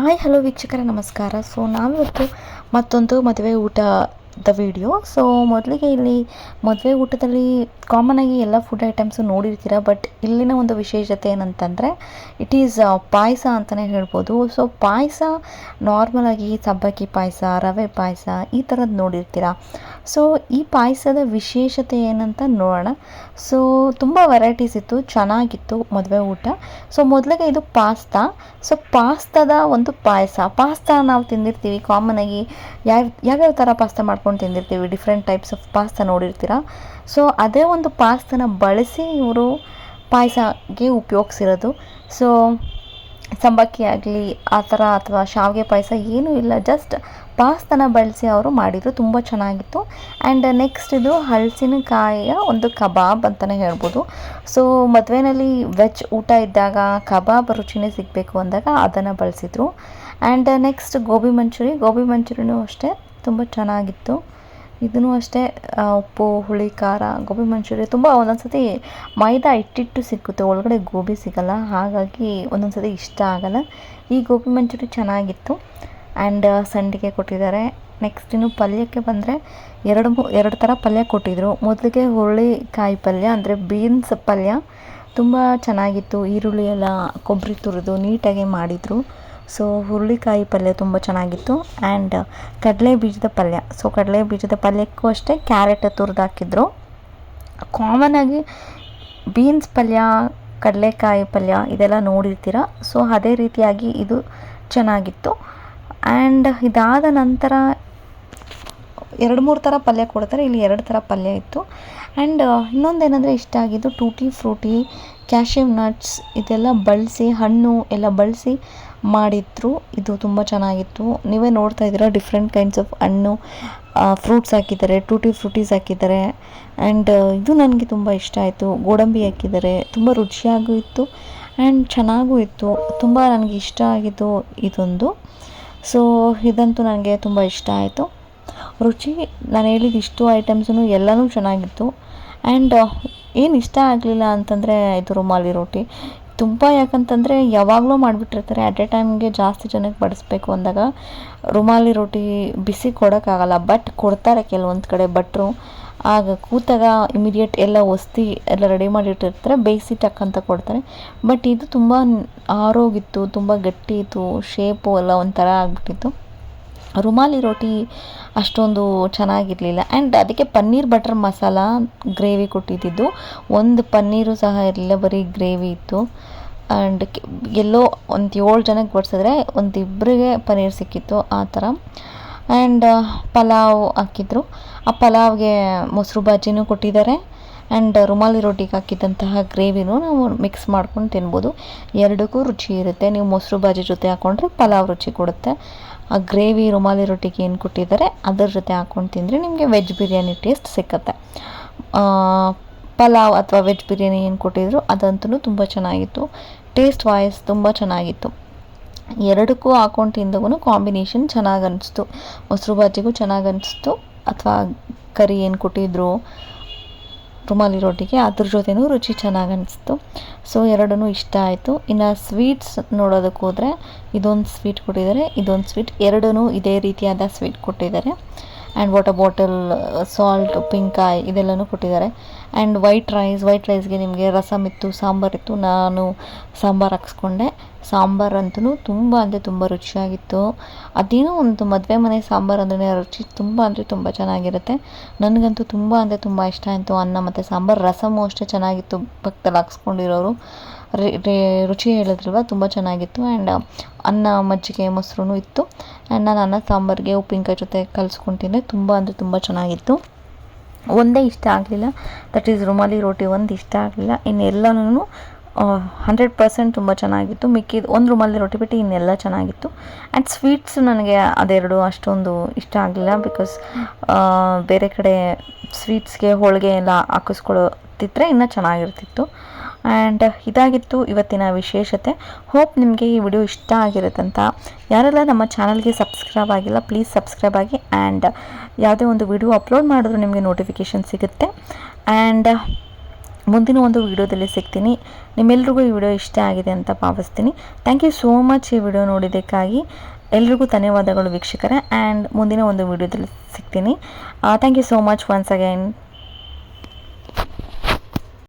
Hi hello ವೀಕ್ಷಕರೇ ನಮಸ್ಕಾರ. ನಾವಿವತ್ತು ಮತ್ತೊಂದು ಮದುವೆ ಊಟದ ವಿಡಿಯೋ. ಮೊದಲಿಗೆ ಇಲ್ಲಿ ಮದುವೆ ಊಟದಲ್ಲಿ ಕಾಮನಾಗಿ ಎಲ್ಲ ಫುಡ್ ಐಟಮ್ಸು ನೋಡಿರ್ತೀರ. ಬಟ್ ಇಲ್ಲಿನ ಒಂದು ವಿಶೇಷತೆ ಏನಂತಂದರೆ ಇಟ್ ಈಸ್ ಪಾಯಸ ಅಂತಲೇ ಹೇಳ್ಬೋದು. ಪಾಯಸ ನಾರ್ಮಲಾಗಿ ಸಬ್ಬಕ್ಕಿ ಪಾಯಸ, ರವೆ ಪಾಯಸ ಈ ಥರದ್ದು ನೋಡಿರ್ತೀರ. ಈ ಪಾಯಸದ ವಿಶೇಷತೆ ಏನಂತ ನೋಡೋಣ. ತುಂಬ ವೆರೈಟೀಸ್ ಇತ್ತು, ಚೆನ್ನಾಗಿತ್ತು ಮದುವೆ ಊಟ. ಮೊದಲಿಗೆ ಇದು ಪಾಸ್ತಾದ ಒಂದು ಪಾಸ್ತಾ ನಾವು ತಿಂದಿರ್ತೀವಿ ಕಾಮನಾಗಿ. ಯಾವ್ಯಾವ ಥರ ಪಾಸ್ತಾ ಮಾಡ್ಕೊಂಡು ತಿಂದಿರ್ತೀವಿ, ಡಿಫ್ರೆಂಟ್ ಟೈಪ್ಸ್ ಆಫ್ ಪಾಸ್ತಾ ನೋಡಿರ್ತೀರ. ಅದೇ ಒಂದು ಪಾಸ್ತಾನ ಬಳಸಿ ಇವರು ಪಾಯಸಕ್ಕೆ ಉಪಯೋಗಿಸಿರೋದು. ಸಬ್ಬಕ್ಕಿ ಆಗಲಿ ಆ ಥರ ಅಥವಾ ಶಾವಿಗೆ ಪಾಯಸ ಏನೂ ಇಲ್ಲ, ಜಸ್ಟ್ ಪಾಸ್ತಾನ ಬಳಸಿ ಅವರು ಮಾಡಿದರು. ತುಂಬ ಚೆನ್ನಾಗಿತ್ತು. ಆ್ಯಂಡ್ ನೆಕ್ಸ್ಟ್ ಇದು ಹಲಸಿನಕಾಯಿಯ ಒಂದು ಕಬಾಬ್ ಅಂತಲೇ ಹೇಳ್ಬೋದು. ಮದುವೆಯಲ್ಲಿ ವೆಜ್ ಊಟ ಇದ್ದಾಗ ಕಬಾಬ್ ರುಚಿನೇ ಸಿಗಬೇಕು ಅಂದಾಗ ಅದನ್ನು ಬಳಸಿದರು. ಆ್ಯಂಡ್ ನೆಕ್ಸ್ಟ್ ಗೋಬಿ ಮಂಚೂರಿನೂ ಅಷ್ಟೇ ತುಂಬ ಚೆನ್ನಾಗಿತ್ತು. ಇದೂ ಅಷ್ಟೇ ಉಪ್ಪು ಹುಳಿ ಖಾರ. ಗೋಬಿ ಮಂಚೂರಿ ತುಂಬ ಒಂದೊಂದು ಸತಿ ಮೈದಾ ಇಟ್ಟಿಟ್ಟು ಸಿಕ್ಕುತ್ತೆ, ಒಳಗಡೆ ಗೋಬಿ ಸಿಗಲ್ಲ, ಹಾಗಾಗಿ ಒಂದೊಂದು ಸತಿ ಇಷ್ಟ ಆಗಲ್ಲ. ಈ ಗೋಬಿ ಮಂಚೂರಿ ಚೆನ್ನಾಗಿತ್ತು. ಆ್ಯಂಡ್ ಸಂಡಿಗೆ ಕೊಟ್ಟಿದ್ದಾರೆ. ನೆಕ್ಸ್ಟ್ ಇನ್ನು ಪಲ್ಯಕ್ಕೆ ಬಂದರೆ ಎರಡು ಥರ ಪಲ್ಯ ಕೊಟ್ಟಿದ್ದರು. ಮೊದಲಿಗೆ ಹುರುಳಿಕಾಯಿ ಪಲ್ಯ ಅಂದರೆ ಬೀನ್ಸ್ ಪಲ್ಯ ತುಂಬ ಚೆನ್ನಾಗಿತ್ತು. ಈರುಳ್ಳಿ ಎಲ್ಲ ಕೊಬ್ಬರಿ ತುರಿದು ನೀಟಾಗಿ ಮಾಡಿದರು. ಹುರುಳಿಕಾಯಿ ಪಲ್ಯ ತುಂಬ ಚೆನ್ನಾಗಿತ್ತು. ಆ್ಯಂಡ್ ಕಡಲೆ ಬೀಜದ ಪಲ್ಯ. ಕಡಲೆ ಬೀಜದ ಪಲ್ಯಕ್ಕೂ ಅಷ್ಟೇ ಕ್ಯಾರೆಟ್ ತುರಿದು ಹಾಕಿದ್ರು. ಕಾಮನಾಗಿ ಬೀನ್ಸ್ ಪಲ್ಯ, ಕಡಲೆಕಾಯಿ ಪಲ್ಯ ಇದೆಲ್ಲ ನೋಡಿರ್ತೀರ. ಅದೇ ರೀತಿಯಾಗಿ ಇದು ಚೆನ್ನಾಗಿತ್ತು. ಆ್ಯಂಡ್ ಇದಾದ ನಂತರ 2-3 ಥರ ಪಲ್ಯ ಕೊಡ್ತಾರೆ, ಇಲ್ಲಿ 2 ಥರ ಪಲ್ಯ ಇತ್ತು. ಆ್ಯಂಡ್ ಇನ್ನೊಂದೇನೆಂದರೆ ಇಷ್ಟ ಆಗಿದ್ದು ಟೂಟಿ ಫ್ರೂಟಿ, ಕ್ಯಾಶ್ಯೂ ನಟ್ಸ್ ಇದೆಲ್ಲ ಬಳಸಿ, ಹಣ್ಣು ಎಲ್ಲ ಬಳಸಿ ಮಾಡಿದ್ರು. ಇದು ತುಂಬ ಚೆನ್ನಾಗಿತ್ತು. ನೀವೇ ನೋಡ್ತಾ ಇದ್ದೀರಾ, ಡಿಫ್ರೆಂಟ್ ಕೈಂಡ್ಸ್ ಆಫ್ ಹಣ್ಣು, ಫ್ರೂಟ್ಸ್ ಹಾಕಿದ್ದಾರೆ, ಟೂಟಿ ಫ್ರೂಟೀಸ್ ಹಾಕಿದ್ದಾರೆ. ಆ್ಯಂಡ್ ಇದು ನನಗೆ ತುಂಬ ಇಷ್ಟ ಆಯಿತು. ಗೋಡಂಬಿ ಹಾಕಿದ್ದಾರೆ, ತುಂಬ ರುಚಿಯಾಗೂ ಇತ್ತು ಆ್ಯಂಡ್ ಚೆನ್ನಾಗೂ ಇತ್ತು. ತುಂಬ ನನಗೆ ಇಷ್ಟ ಆಗಿದ್ದು ಇದೊಂದು. ಇದಂತೂ ನನಗೆ ತುಂಬ ಇಷ್ಟ ಆಯಿತು. ರುಚಿ ನಾನು ಹೇಳಿದ ಇಷ್ಟು ಐಟಮ್ಸೂ ಎಲ್ಲನೂ ಚೆನ್ನಾಗಿತ್ತು. ಆ್ಯಂಡ್ ಏನು ಇಷ್ಟ ಆಗಲಿಲ್ಲ ಅಂತಂದರೆ ಇದು ರುಮಾಲಿ ರೋಟಿ. ತುಂಬ ಯಾಕಂತಂದರೆ ಯಾವಾಗಲೂ ಮಾಡಿಬಿಟ್ಟಿರ್ತಾರೆ, ಅಟ್ ಎ ಟೈಮ್ಗೆ ಜಾಸ್ತಿ ಜನಕ್ಕೆ ಬಡಿಸ್ಬೇಕು ಅಂದಾಗ ರುಮಾಲಿ ರೋಟಿ ಬಿಸಿ ಕೊಡೋಕ್ಕಾಗಲ್ಲ. ಬಟ್ ಕೊಡ್ತಾರೆ ಕೆಲವೊಂದು ಕಡೆ ಭಟ್ರು. ಆಗ ಕೂತಾಗ ಇಮಿಡಿಯೇಟ್ ಎಲ್ಲ ಒಸ್ತಿ ಎಲ್ಲ ರೆಡಿ ಮಾಡಿಟ್ಟಿರ್ತಾರೆ, ಬೇಯಿಸಿ ಟಕ್ಕಂತ ಕೊಡ್ತಾರೆ. ಬಟ್ ಇದು ತುಂಬ ಆರೋಗಿತ್ತು, ತುಂಬ ಗಟ್ಟಿ ಇತ್ತು, ಶೇಪು ಎಲ್ಲ ಒಂಥರ ಆಗಿಬಿಟ್ಟಿತ್ತು. ರುಮಾಲಿ ರೋಟಿ ಅಷ್ಟೊಂದು ಚೆನ್ನಾಗಿರಲಿಲ್ಲ. ಆ್ಯಂಡ್ ಅದಕ್ಕೆ ಪನ್ನೀರ್ ಬಟರ್ ಮಸಾಲ ಗ್ರೇವಿ ಕೊಟ್ಟಿದ್ದು, ಒಂದು ಪನ್ನೀರು ಸಹ ಇರಲಿಲ್ಲ, ಬರೀ ಗ್ರೇವಿ ಇತ್ತು. ಆ್ಯಂಡ್ ಎಲ್ಲೋ ಒಂದು 7 ಜನಕ್ಕೆ ಬಡಿಸಿದ್ರೆ ಒಂದು 2 ಪನ್ನೀರ್ ಸಿಕ್ಕಿತ್ತು ಆ ಥರ. ಆ್ಯಂಡ್ ಪಲಾವ್ ಹಾಕಿದ್ರು. ಆ ಪಲಾವ್ಗೆ ಮೊಸರು ಬಾಜಿನೂ ಕೊಟ್ಟಿದ್ದಾರೆ. ಆ್ಯಂಡ್ ರುಮಾಲಿ ರೋಟಿಗೆ ಹಾಕಿದಂತಹ ಗ್ರೇವಿನೂ ನಾವು ಮಿಕ್ಸ್ ಮಾಡ್ಕೊಂಡು ತಿನ್ಬೋದು. ಎರಡಕ್ಕೂ ರುಚಿ ಇರುತ್ತೆ. ನೀವು ಮೊಸರು ಬಾಜಿ ಜೊತೆ ಹಾಕ್ಕೊಂಡ್ರೆ ಪಲಾವ್ ರುಚಿ ಕೊಡುತ್ತೆ. ಆ ಗ್ರೇವಿ ರುಮಾಲಿ ರೋಟಿಗೆ ಏನು ಕೊಟ್ಟಿದ್ದಾರೆ ಅದರ ಜೊತೆ ಹಾಕ್ಕೊಂಡು ತಿಂದರೆ ನಿಮಗೆ ವೆಜ್ ಬಿರಿಯಾನಿ ಟೇಸ್ಟ್ ಸಿಕ್ಕತ್ತೆ. ಪಲಾವ್ ಅಥವಾ ವೆಜ್ ಬಿರಿಯಾನಿ ಏನು ಕೊಟ್ಟಿದ್ರು ಅದಂತೂ ತುಂಬ ಚೆನ್ನಾಗಿತ್ತು. ಟೇಸ್ಟ್ ವಾಯ್ಸ್ ತುಂಬ ಚೆನ್ನಾಗಿತ್ತು. ಎರಡಕ್ಕೂ ಹಾಕ್ಕೊಂಡು ತಿಂದಗೂ ಕಾಂಬಿನೇಷನ್ ಚೆನ್ನಾಗಿ ಅನಿಸ್ತು. ಮೊಸರು ಬಾಜಿಗೂ ಚೆನ್ನಾಗಿ ಅನಿಸ್ತು, ಅಥವಾ ಕರಿ ಏನು ಕೊಟ್ಟಿದ್ರು ರುಮಾಲಿ ರೋಟಿಗೆ ಅದ್ರ ಜೊತೆನೂ ರುಚಿ ಚೆನ್ನಾಗಿ ಅನಿಸ್ತು. ಎರಡೂ ಇಷ್ಟ ಆಯಿತು. ಇನ್ನು ಸ್ವೀಟ್ಸ್ ನೋಡೋದಕ್ಕೆ ಹೋದರೆ ಇದೊಂದು ಸ್ವೀಟ್ ಕೊಟ್ಟಿದ್ದಾರೆ, ಇದೊಂದು ಸ್ವೀಟ್, ಎರಡೂ ಇದೇ ರೀತಿಯಾದ ಸ್ವೀಟ್ ಕೊಟ್ಟಿದ್ದಾರೆ. ಆ್ಯಂಡ್ ವಾಟರ್ ಬಾಟಲ್, ಸಾಲ್ಟ್, ಉಪ್ಪಿನಕಾಯಿ ಇದೆಲ್ಲನೂ ಕೊಟ್ಟಿದ್ದಾರೆ. ಆ್ಯಂಡ್ ವೈಟ್ ರೈಸ್ಗೆ ನಿಮಗೆ ರಸಮ್ ಇತ್ತು, ಸಾಂಬಾರಿತ್ತು. ನಾನು ಸಾಂಬಾರು ಹಾಕ್ಸ್ಕೊಂಡೆ. ಸಾಂಬಾರಂತೂ ತುಂಬ ಅಂದರೆ ತುಂಬ ರುಚಿಯಾಗಿತ್ತು. ಅದೇನೋ ಒಂದು ಮದುವೆ ಮನೆ ಸಾಂಬಾರು ಅಂದ್ರೆ ರುಚಿ ತುಂಬ ಅಂದರೆ ತುಂಬ ಚೆನ್ನಾಗಿರುತ್ತೆ. ನನಗಂತೂ ತುಂಬ ಅಂದರೆ ತುಂಬ ಇಷ್ಟ ಆಯಿತು. ಅನ್ನ ಮತ್ತು ಸಾಂಬಾರು, ರಸಮು ಅಷ್ಟೇ ಚೆನ್ನಾಗಿತ್ತು. ಪಕ್ಕದಲ್ಲಿ ಹಾಕ್ಸ್ಕೊಂಡಿರೋರು ರುಚಿ ಹೇಳಿದ್ರಲ್ವ, ತುಂಬ ಚೆನ್ನಾಗಿತ್ತು. ಆ್ಯಂಡ್ ಅನ್ನ, ಮಜ್ಜಿಗೆ, ಮೊಸರು ಇತ್ತು. ಆ್ಯಂಡ್ ನಾನು ಅನ್ನ ಸಾಂಬಾರಿಗೆ ಉಪ್ಪಿನಕಾಯಿ ಜೊತೆ ಕಲಿಸ್ಕೊಂಡು ತಿಂದೆ. ತುಂಬ ಅಂದರೆ ತುಂಬ ಚೆನ್ನಾಗಿತ್ತು. ಒಂದೇ ಇಷ್ಟ ಆಗಲಿಲ್ಲ, ದಟ್ ಈಸ್ ರುಮಾಲಿ ರೋಟಿ ಒಂದು ಇಷ್ಟ ಆಗಲಿಲ್ಲ. ಇನ್ನೆಲ್ಲನೂ 100% ತುಂಬ ಚೆನ್ನಾಗಿತ್ತು. ಮಿಕ್ಕಿದ್ದು ಒಂದು ರುಮಾಲಿ ರೋಟಿ ಬಿಟ್ಟು ಇನ್ನೆಲ್ಲ ಚೆನ್ನಾಗಿತ್ತು. ಆ್ಯಂಡ್ ಸ್ವೀಟ್ಸ್ ನನಗೆ ಅದೆರಡು ಅಷ್ಟೊಂದು ಇಷ್ಟ ಆಗಲಿಲ್ಲ. ಬಿಕಾಸ್ ಬೇರೆ ಕಡೆ ಸ್ವೀಟ್ಸ್ಗೆ ಹೋಳಿಗೆ ಎಲ್ಲ ಹಾಕಿಸ್ಕೊಳ್ತಿದ್ರೆ ಇನ್ನೂ ಚೆನ್ನಾಗಿರ್ತಿತ್ತು. ಆ್ಯಂಡ್ ಇದಾಗಿತ್ತು ಇವತ್ತಿನ ವಿಶೇಷತೆ. ಹೋಪ್ ನಿಮಗೆ ಈ ವಿಡಿಯೋ ಇಷ್ಟ ಆಗಿರುತ್ತಂತ. ಯಾರೆಲ್ಲ ನಮ್ಮ ಚಾನಲ್ಗೆ ಸಬ್ಸ್ಕ್ರೈಬ್ ಆಗಿಲ್ಲ ಪ್ಲೀಸ್ ಸಬ್ಸ್ಕ್ರೈಬ್ ಆಗಿ. ಆ್ಯಂಡ್ ಯಾವುದೇ ಒಂದು ವಿಡಿಯೋ ಅಪ್ಲೋಡ್ ಮಾಡಿದ್ರು ನಿಮಗೆ ನೋಟಿಫಿಕೇಷನ್ ಸಿಗುತ್ತೆ. ಆ್ಯಂಡ್ ಮುಂದಿನ ಒಂದು ವಿಡಿಯೋದಲ್ಲಿ ಸಿಗ್ತೀನಿ. ನಿಮ್ಮೆಲ್ರಿಗೂ ಈ ವಿಡಿಯೋ ಇಷ್ಟ ಆಗಿದೆ ಅಂತ ಭಾವಿಸ್ತೀನಿ. ಥ್ಯಾಂಕ್ ಯು ಸೋ ಮಚ್ ಈ ವಿಡಿಯೋ ನೋಡಿದ್ದಕ್ಕಾಗಿ. ಎಲ್ರಿಗೂ ಧನ್ಯವಾದಗಳು ವೀಕ್ಷಕರೇ. ಆ್ಯಂಡ್ ಮುಂದಿನ ಒಂದು ವಿಡಿಯೋದಲ್ಲಿ ಸಿಗ್ತೀನಿ. Thank you so much once again.